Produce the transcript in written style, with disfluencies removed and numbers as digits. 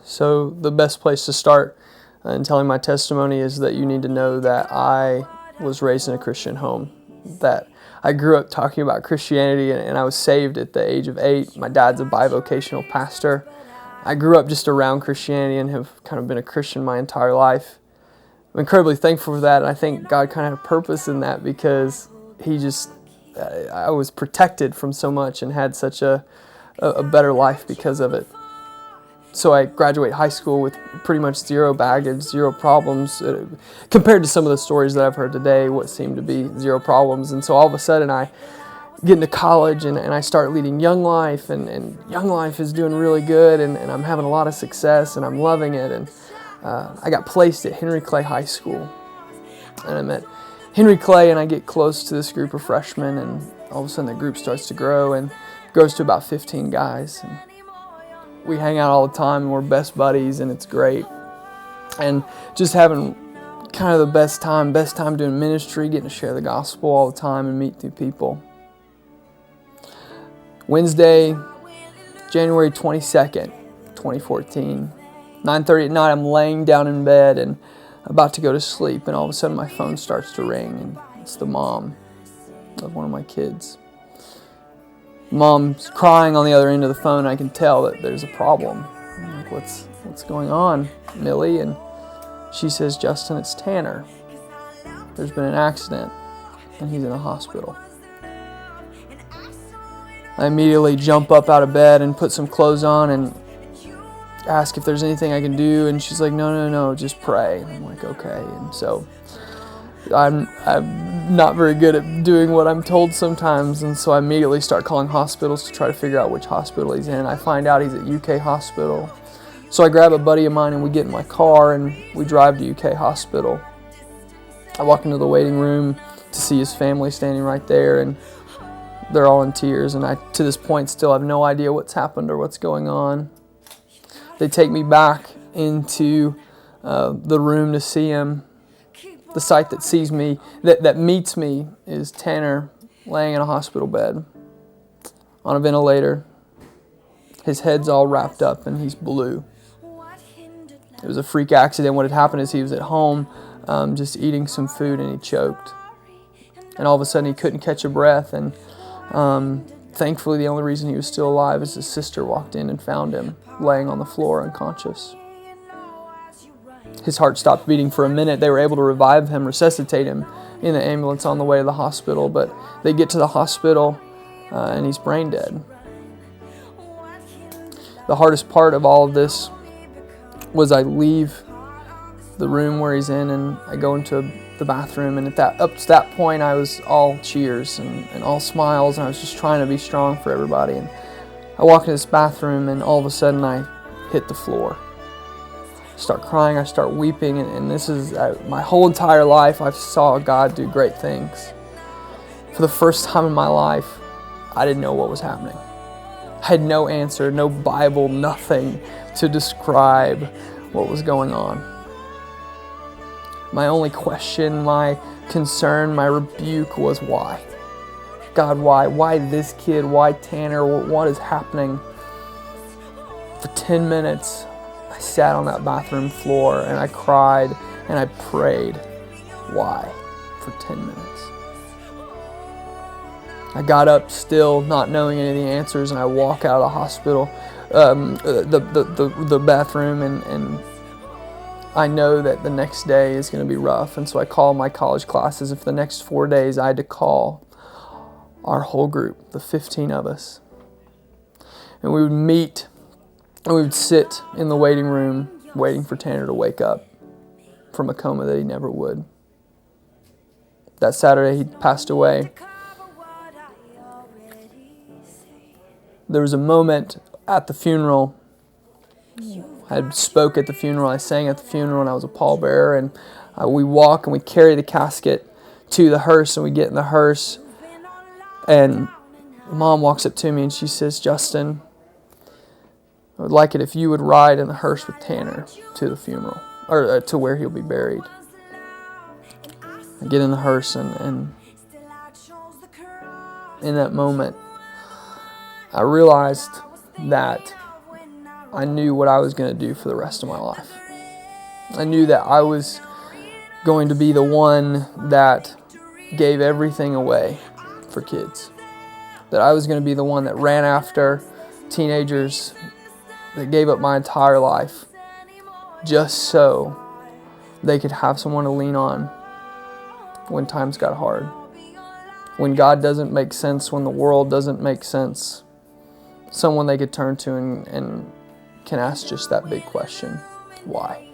So the best place to start in telling my testimony is that you need to know that I was raised in a Christian home, that I grew up talking about Christianity, and I was saved at the age of 8. My dad's a bivocational pastor. I grew up just around Christianity and have kind of been a Christian my entire life. I'm incredibly thankful for that, and I think God kind of had a purpose in that because I was protected from so much and had such a better life because of it. So I graduate high school with pretty much zero baggage, zero problems, compared to some of the stories that I've heard today, what seemed to be zero problems. And so all of a sudden I get into college and I start leading Young Life, and Young Life is doing really good, and I'm having a lot of success, and I'm loving it. And I got placed at Henry Clay High School, and I met Henry Clay, and I get close to this group of freshmen, and all of a sudden the group starts to grow and grows to about 15 guys. And we hang out all the time, and we're best buddies, and it's great. And just having kind of the best time doing ministry, getting to share the gospel all the time and meet new people. Wednesday, January 22nd, 2014, 9:30 at night, I'm laying down in bed and about to go to sleep, and all of a sudden my phone starts to ring, and it's the mom of one of my kids. Mom's crying on the other end of the phone, and I can tell that there's a problem. I'm like, what's going on, Millie? And she says, Justin, it's Tanner. There's been an accident, and he's in the hospital. I immediately jump up out of bed and put some clothes on and ask if there's anything I can do, and she's like, no, just pray. And I'm like, okay. And so I'm not very good at doing what I'm told sometimes, and so I immediately start calling hospitals to try to figure out which hospital he's in. I find out he's at UK Hospital. So I grab a buddy of mine and we get in my car and we drive to UK Hospital. I walk into the waiting room to see his family standing right there, and they're all in tears, and I, to this point, still have no idea what's happened or what's going on. They take me back into the room to see him. The sight that sees me, that meets me, is Tanner laying in a hospital bed on a ventilator. His head's all wrapped up and he's blue. It was a freak accident. What had happened is he was at home just eating some food and he choked. And all of a sudden he couldn't catch a breath, and thankfully the only reason he was still alive is his sister walked in and found him laying on the floor unconscious. His heart stopped beating for a minute. They were able to revive him, resuscitate him in the ambulance on the way to the hospital, but they get to the hospital and he's brain dead. The hardest part of all of this was I leave the room where he's in and I go into the bathroom, and up to that point I was all cheers and all smiles, and I was just trying to be strong for everybody. And I walk into this bathroom and all of a sudden I hit the floor. I start crying, I start weeping, and this is my whole entire life I saw God do great things. For the first time in my life, I didn't know what was happening. I had no answer, no Bible, nothing to describe what was going on. My only question, my concern, my rebuke was why? God, why? Why this kid? Why Tanner? What is happening? For 10 minutes, I sat on that bathroom floor and I cried and I prayed. Why? For 10 minutes. I got up still, not knowing any of the answers, and I walk out of the hospital, the bathroom, and I know that the next day is going to be rough, and so I call my college classes. And for the next 4 days, I had to call our whole group, the 15 of us. And we would meet, and we would sit in the waiting room waiting for Tanner to wake up from a coma that he never would. That Saturday, he passed away. There was a moment at the funeral. I spoke at the funeral, I sang at the funeral, and I was a pallbearer. And we walk and we carry the casket to the hearse, and we get in the hearse. And Mom walks up to me and she says, Justin, I would like it if you would ride in the hearse with Tanner to the funeral, or to where he'll be buried. I get in the hearse, and in that moment, I realized that I knew what I was going to do for the rest of my life. I knew that I was going to be the one that gave everything away for kids. That I was going to be the one that ran after teenagers, that gave up my entire life just so they could have someone to lean on when times got hard. When God doesn't make sense, when the world doesn't make sense, someone they could turn to and can ask just that big question, why?